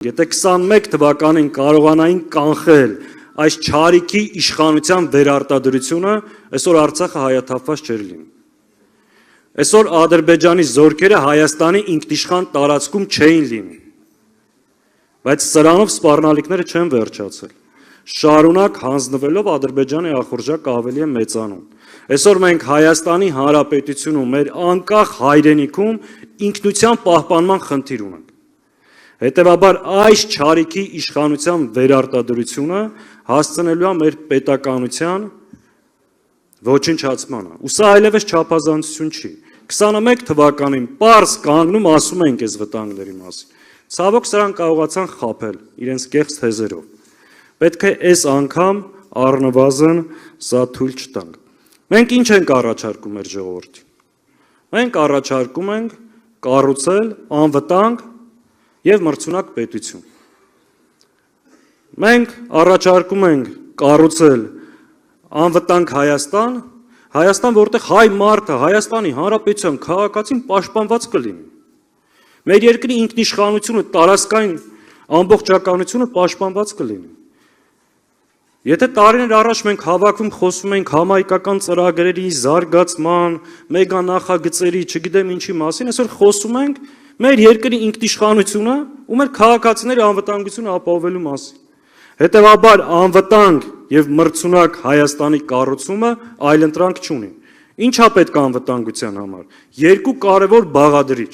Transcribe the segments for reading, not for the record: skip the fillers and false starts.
Եթե 21 թվականին կարողանային կանխել այս չարիքի իշխանության վերարտադրությունը, այսօր Արցախը հայաթափված չէր լինի։ Այսօր Ադրբեջանի զորքերը Հայաստանի ինքնիշխան տարածքում չէին լինի։ Բայց սրանով սպառնալիքները չեն վերջացել։ Շարունակ հանձնվելով Ադրբեջանի ախորժակը ավելի է մեծանում։ Այսօր մենք Հայաստանի Հանրապետությունում մեր անկախ հայրենիքում ինքնության պահպանման խնդիր ունենք։ Հետևաբար այս չարիքի իշխանության վերարտադրությունը հասցնելու է մեր պետականության ոչնչացմանը։ Ու սա այլևս չափազանցություն չի։ 21 թվականին պարզ կանգնում ասում ենք այս վտանգների մասին։ Ցավոք սրանք կարողացան խաբել իրենց կեղծ թեզերով։ Պետք է այս անգամ առնվազն սա թույլ չտանք։ Մենք ինչ ենք առաջարկում մեր ժողովրդին։ Մենք առաջարկում ենք կառուցել անվտանգ և մրցունակ պետություն։ Մենք առաջարկում ենք կառուցել անվտանգ Հայաստան, որտեղ հայ մարդը, Հայաստանի Հանրապետության քաղաքացին պաշտպանված կլինի։ Մեր երկրի ինքնիշխանությունը, տարածքային ամբողջականությունը պաշտպանված կլինի։ Եթե տարիներ առաջ մենք հավաքվում խոսում ենք համահայկական ծրագրերի, զարգացման, մեգանախագծերի, չգիտեմ ինչի մասին, այսօր խոսում ենք մեր երկրի ինքնիշխանությունը ու մեր քաղաքացիների անվտանգությունը ապահովելու մասին։ Հետևաբար անվտանգ և մրցունակ Հայաստանի կառուցումը այլընտրանք չունի։ Ինչա պետք է անվտանգության համար։ Երկու կարևոր բաղադրիչ։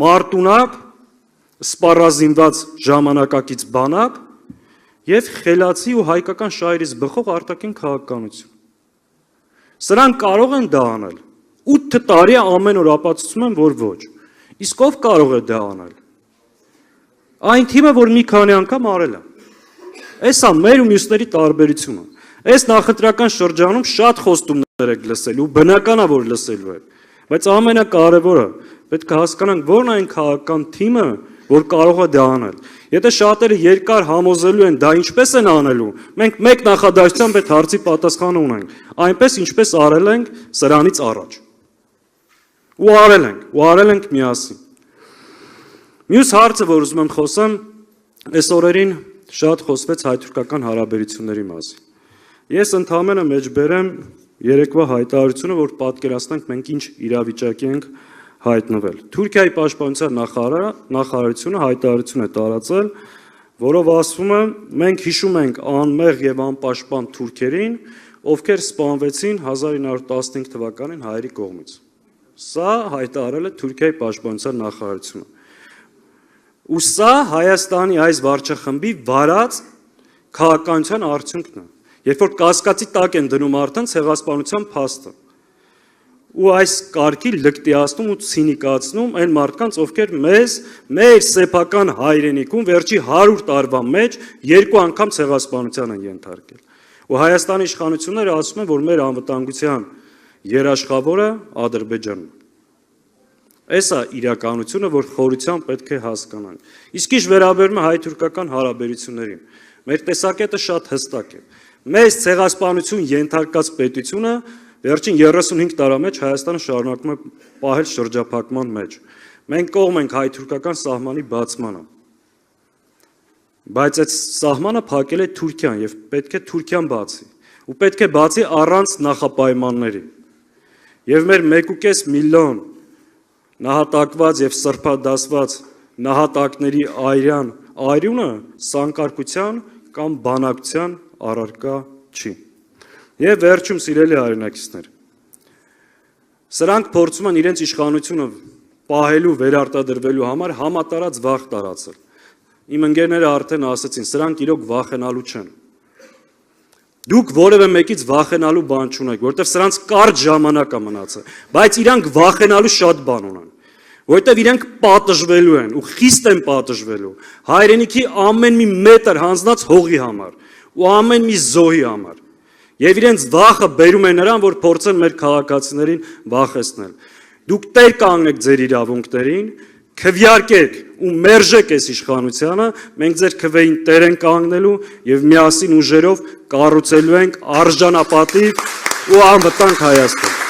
Մարտունակ, սպառազինված ժամանակակից բանակ և խելացի ու հայկական շահերից բխող արտաքին քաղաքականություն։ Սրանք կարող են դա անել։ 8 տարի ամեն օր ապացուցում են, որ ոչ։ Իսկ ով կարող է դա անել։ Այն թիմը, որ մի քանի անգամ արել է։ Էսա մեր ու մյուսների տարբերությունը։ Այս նախընտրական շրջանում շատ խոստումներ եք լսել ու բնական է, որ լսելու եք։ Բայց ամենակարևորը պետք է հասկանանք, որն է այն քաղաքական թիմը, որ կարող է դա անել։ Եթե շատերը երկար համոզելու են դա ինչպես են անելու, մենք մեկ նախադասությամբ այդ հարցի պատասխանը ունենք, այնպես ինչպես արել ենք սրանից առաջ։ Ու արել ենք միասին։ Մյուս հարցը, որ ուզում եմ խոսեմ, այս օրերին շատ խոսվեց հայ-թուրքական հարաբերությունների մասին։ Ես ընդհանրապես մեջբերեմ երեկվա հայտարարությունը, որ պատկերացնենք մենք ինչ իրավիճակի ենք հայտնվել։ Թուրքիայի պաշտպանության նախարարությունը հայտարարություն է տարածել, որով ասվում է, մենք հիշում ենք անմեղ և անպաշտպան թուրքերին, ովքեր սպանվեցին 1915 թվականին հայերի կողմից։ Սա հայտարարել է Թուրքիայի պաշտպանության նախարարությունը։ Ու սա Հայաստանի այս վարչախմբի վարած քաղաքականության արդյունքն է։ Երբ որ կասկածի տակ են դնում արդեն ցեղասպանության փաստը։ Ու այս կարգի լկտիացնում ու ցինիկացնում այն մարդկանց, ովքեր մեր սեփական հայրենիքում վերջի 100 տարվա մեջ 2 անգամ ցեղասպանության են ենթարկել։ Ու Հայաստանի իշխանությունները ասում են, որ մեր անվտանգության երաշխավորը Ադրբեջանն է։ Էսա իրականությունը, որ խորությամբ պետք է հասկանանք։ Իսկ ինչ վերաբերում է հայ-թուրքական հարաբերություններին, մեր տեսակետը շատ հստակ է։ Մեզ ցեղասպանություն ենթարկած պետությունը վերջին 35 տարի մեջ Հայաստանը շարունակում է պահել շրջափակման մեջ։ Մենք կողմ ենք հայ-թուրքական սահմանի բացմանը։ Բայց այդ սահմանը փակել է Թուրքիան եւ պետք է Թուրքիան բացի։ Ու պետք է բացի առանց նախապայմանների։ Եվ մեր 1.5 միլիոն նահատակված եւ սրբադասված նահատակների այրյունը սանկարկության կամ բանակցության առարկա չի։ Եվ վերջում սիրելի հայրենակիցներ, սրանք փորձում են իրենց իշխանությունը պահելու, վերարտադրվելու համար համատարած վախ տարածել։ Իմ ընկերները արդեն ասացին, սրանք իրոք վախենալու չեն։ Դուք որևէ մեկից վախենալու բան չունեք, որովհետև սրանց կարճ ժամանակ է մնացել, բայց իրանք վախենալու շատ բան ունեն, որովհետև իրանք պատժվելու են ու խիստ են պատժվելու հայրենիքի ամեն մի մետր հանձնած հողի համար ու ամեն մի զոհի համար։ Եվ իրենց վախը բերում է նրան, որ փորձեն մեր քաղաքացիներին վախեցնել։ Դուք տեր կանգնեք ձեր իրավունքներին, քվյարկեք ու մերժեք այս իշխանությանը, մենք ձեր քվեին տեր ենք կանգնելու եւ միասին ուժերով կառուցելու ենք արժանապատիվ ու անվտանգ Հայաստան։